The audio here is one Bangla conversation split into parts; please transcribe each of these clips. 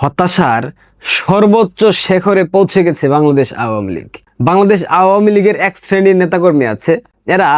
হতাশার সর্বোচ্চ শিখরে পৌঁছে গেছে বাংলাদেশ আওয়ামী লীগ। বাংলাদেশ আওয়ামী লীগের এক শ্রেণীর নেতাকর্মী আছে, এরা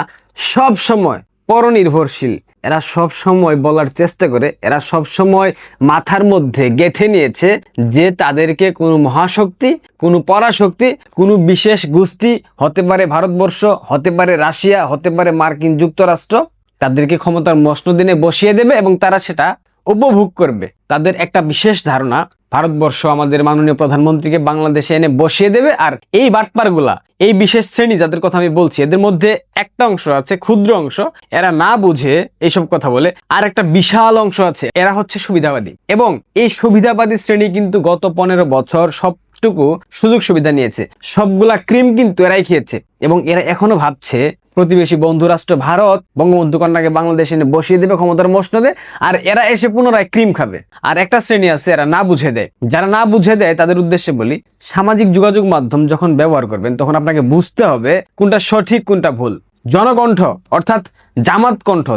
সব সময় পরনির্ভরশীল। এরা সব সময় বলার চেষ্টা করে, এরা সব সময় মাথার মধ্যে গেঁথে নিয়েছে যে তাদেরকে কোনো মহাশক্তি, কোনো পরাশক্তি, কোনো বিশেষ গোষ্ঠী, হতে পারে ভারতবর্ষ, হতে পারে রাশিয়া, হতে পারে মার্কিন যুক্তরাষ্ট্র, তাদেরকে ক্ষমতার মসনদে বসিয়ে দেবে এবং তারা সেটা উপভোগ করবে। তাদের একটা বিশেষ ধারণা, ভারতবর্ষ আমাদের মাননীয় প্রধানমন্ত্রীকে বাংলাদেশে এনে বসিয়ে দেবে। আর এই বাটপারগুলা, এই বিশেষ শ্রেণী যাদের কথা আমি বলছি, এদের মধ্যে একটা অংশ আছে, ক্ষুদ্র অংশ, এরা না বুঝে এইসব কথা বলে। আর একটা বিশাল অংশ আছে, এরা হচ্ছে সুবিধাবাদী। এবং এই সুবিধাবাদী শ্রেণী কিন্তু গত 15 বছর সবটুকু সুযোগ সুবিধা নিয়েছে, সবগুলা ক্রিম কিন্তু এরাই খেয়েছে। এবং এরা এখনো ভাবছে প্রতিবেশী বন্ধু রাষ্ট্র ভারত বঙ্গবন্ধু কন্যাকে বাংলাদেশে এনে বসিয়ে দেবে ক্ষমতার মসনদে, আর এরা এসে পুনরায় ক্রিম খাবে। আর একটা শ্রেণী আছে, এরা না বুঝে দেয়। যারা না বুঝে দেয় তাদের উদ্দেশ্যে বলি, সামাজিক যোগাযোগ মাধ্যম যখন ব্যবহার করবেন তখন আপনাকে বুঝতে হবে কোনটা সঠিক কোনটা ভুল। জনকণ্ঠ অর্থাৎ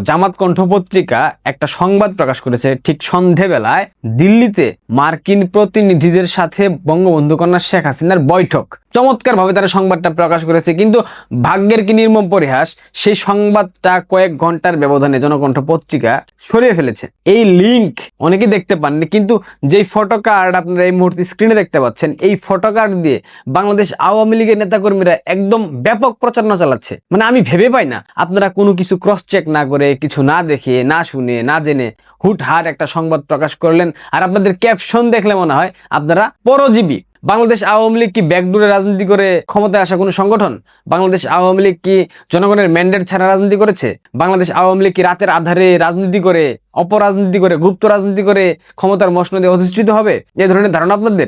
জামাত কণ্ঠ পত্রিকা একটা সংবাদ প্রকাশ করেছে ঠিক সন্ধেবেলায়, দিল্লিতে মার্কিন প্রতিনিধিদের সাথে বঙ্গবন্ধু কন্যা শেখ হাসিনার বৈঠক। চমৎকার ভাবে তারা সংবাদটা প্রকাশ করেছে, কিন্তু ভাগ্যের কি নির্মম পরিহাস, সেই সংবাদটা কয়েক ঘন্টার ব্যবধানে জনকণ্ঠ পত্রিকা সরিয়ে ফেলেছে। এই লিংক অনেকে দেখতে পাননি, কিন্তু যেই ফটো কার্ড আপনারা এই মুহূর্তে স্ক্রিনে দেখতে পাচ্ছেন, এই ফটো কার্ড দিয়ে বাংলাদেশ আওয়ামী লীগের নেতাকর্মীরা একদম ব্যাপক প্রচারণা চালাচ্ছে। মানে আমি ভেবে পাই না, আপনারা কোনো কিছু ক্রস চেক না করে, কিছু না দেখে, না শুনে, না জেনে হুটহাট একটা সংবাদ প্রকাশ করলেন। আর আপনাদের ক্যাপশন দেখলে মনে হয় আপনারা পরজীবী। বাংলাদেশ আওয়ামী লীগ কি ব্যাকডোরে রাজনীতি করে ক্ষমতায় আসা কোনো সংগঠন? বাংলাদেশ আওয়ামী লীগ কি জনগণের ম্যান্ডেট ছাড়া রাজনীতি করেছে? বাংলাদেশ আওয়ামী লীগ কি রাতের আধারে রাজনীতি করে, অপরাজনীতি করে, গুপ্ত রাজনীতি করে ক্ষমতার মসনদে অধিষ্ঠিত হবে? এ ধরনের ধারণা আপনাদের?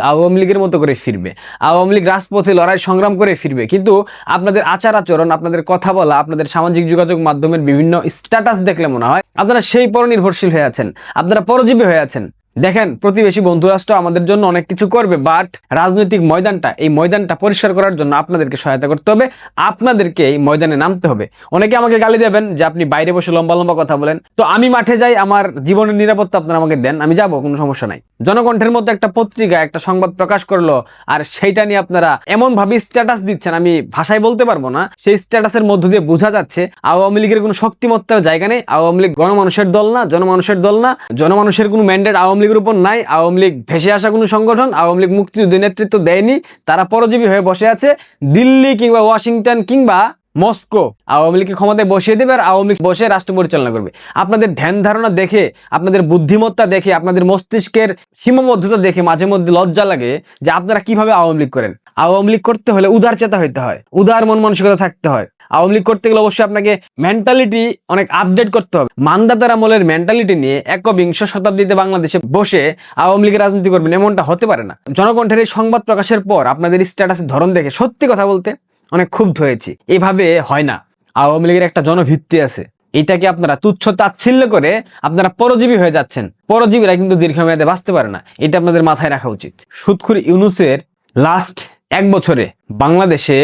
আওয়ামী লীগের মতো করে ফিরবে, আওয়ামী লীগ রাজপথে লড়াই সংগ্রাম করে ফিরবে। কিন্তু আপনাদের আচার আচরণ, আপনাদের কথা বলা, আপনাদের সামাজিক যোগাযোগ মাধ্যমের বিভিন্ন স্ট্যাটাস দেখলে মনে হয় আপনারা সেই পরনির্ভরশীল হয়ে আছেন, আপনারা পরজীবী হয়ে আছেন। দেখেন, প্রতিবেশী বন্ধুরাষ্ট্র আমাদের জন্য অনেক কিছু করবে, বাট রাজনৈতিক ময়দানটা, এই ময়দানটা পরিষ্কার করার জন্য আপনাদেরকে সহায়তা করতে হবে, আপনাদেরকে এই ময়দানে নামতে হবে। অনেকে আমাকে গালি দেবেন যে আপনি বাইরে বসে লম্বা লম্বা কথা বলেন, তো আমি মাঠে যাই, আমার জীবনের নিরাপত্তা আপনারা আমাকে দেন, আমি যাব, কোনো সমস্যা নাই। জনকণ্ঠের মতো একটা পত্রিকা একটা সংবাদ প্রকাশ করলো, আর সেইটা নিয়ে আপনারা এমন ভাবে স্ট্যাটাস দিচ্ছেন, আমি ভাষায় বলতে পারবো না। সেই স্ট্যাটাসের মধ্য দিয়ে বোঝা যাচ্ছে আওয়ামী লীগের কোনো শক্তিমত্তার জায়গা নেই, আওয়ামী লীগ গণমানুষের দল না, জনমানুষের দল না, জনমানুষের কোনো ম্যান্ডেট আওয়ামী লীগের উপর নাই, আওয়ামী লীগ ভেসে আসা কোনো সংগঠন, আওয়ামী লীগ মুক্তিযুদ্ধে নেতৃত্ব দেয়নি, তারা পরজীবী হয়ে বসে আছে। দিল্লি কিংবা ওয়াশিংটন কিংবা মস্কো আওয়ামী লীগকে ক্ষমতায় বসিয়ে দেবে, আর আওয়ামী লীগ বসে রাষ্ট্র পরিচালনা করবে। আপনাদের ধ্যান ধারণা দেখে, আপনাদের বুদ্ধিমত্তা দেখে, আপনাদের মস্তিষ্কের সীমাবদ্ধতা দেখে মাঝে মধ্যে লজ্জা লাগে যে আপনারা কিভাবে আওয়ামী লীগ করেন। আওয়ামী লীগ করতে হলে উদার চেতা হইতে হয়, উদার মন মানসিকতা থাকতে হয়। আওয়ামী লীগ করতে গেলে অবশ্যই আপনাকে মেন্টালিটি অনেক আপডেট করতে হবে। মানদাতার আমলের মেন্টালিটি নিয়ে 21শ শতাব্দীতে বাংলাদেশে বসে আওয়ামী লীগের রাজনীতি করবেন, এমনটা হতে পারে না। জনকণ্ঠের এই সংবাদ প্রকাশের পর আপনাদের স্ট্যাটাসের ধরন দেখে সত্যি কথা বলতে অনেক ক্ষুব্ধ হয়েছি। এইভাবে হয় না। আওয়ামী লীগের একটা জনভিত্তি আছে, এটাকে আপনারা তুচ্ছ তাচ্ছিল্য করে আপনারা পরজীবী হয়ে যাচ্ছেন। পরজীবীরা কিন্তু দীর্ঘমেয়াদে বাঁচতে পারে না, এটা আপনাদের মাথায় রাখা উচিত। সুদখোর ইউনূসের লাস্ট 1 বছরে বাংলাদেশে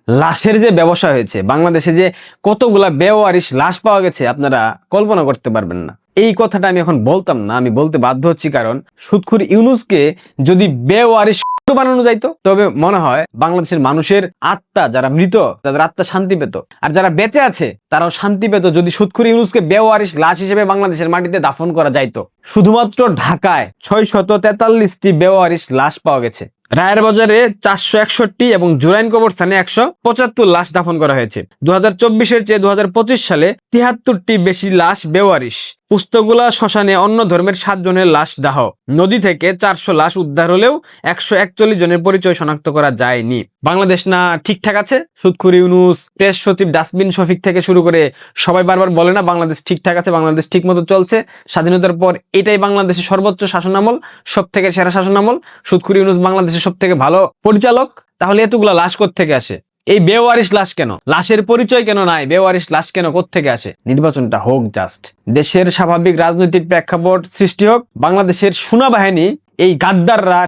লাশের যে ব্যবসা হয়েছে, বাংলাদেশে যে কতগুলা বেওয়ারিশ লাশ পাওয়া গেছে, আপনারা কল্পনা করতে পারবেন না। এই কথাটা আমি এখন বলতাম না, আমি বলতে বাধ্য হচ্ছি, কারণ সুদখোর ইউনূসকে যদি বেওয়ারিশ বানানো যাইতো, তবে মনে হয় বাংলাদেশের মানুষের আত্মা, যারা মৃত তাদের আত্মা শান্তি পেত, আর যারা বেঁচে আছে তারাও শান্তি পেত যদি সুদখোর ইউনূসকে বেওয়ারিশ লাশ হিসেবে বাংলাদেশের মাটিতে দাফন করা যাইতো। শুধুমাত্র ঢাকায় 643টি বেওয়ারিশ লাশ পাওয়া গেছে। রায়ের বাজারে 461 এবং জুরাইন কবরস্থানে 175 লাশ দাফন করা হয়েছে। 2024-এর চেয়ে 2025 সালে 73টি বেশি লাশ বেওয়ারিশ। পুস্তকগুলা শ্মশানে অন্য ধর্মের 7 জনের লাশ দাহ। নদী থেকে 400 লাশ উদ্ধার হলেও 141 জনের পরিচয় শনাক্ত করা যায়নি। বাংলাদেশ না ঠিকঠাক আছে? সুদখোর ইউনূস, প্রেস সচিব ডাস্টবিন শফিক থেকে শুরু করে সবাই বারবার বলে না বাংলাদেশ ঠিকঠাক আছে, বাংলাদেশ ঠিক মতো চলছে, স্বাধীনতার পর এটাই বাংলাদেশের সর্বোচ্চ শাসনামল, সব থেকে সেরা শাসনামল, সুদখোর ইউনূস বাংলাদেশের সব থেকে ভালো পরিচালক। তাহলে এতগুলা লাশ কোত্থেকে আসে? এই বেওয়ারিশ লাশ কেন? লাশের পরিচয় কেন নাই? বেওয়ারিশ লাশ কেন কোত্থেকে আসে? নির্বাচনটা হোক জাস্ট, দেশের স্বাভাবিক রাজনৈতিক প্রেক্ষাপট সৃষ্টি হোক, বাংলাদেশের সেনাবাহিনী এই গাদ্দাররা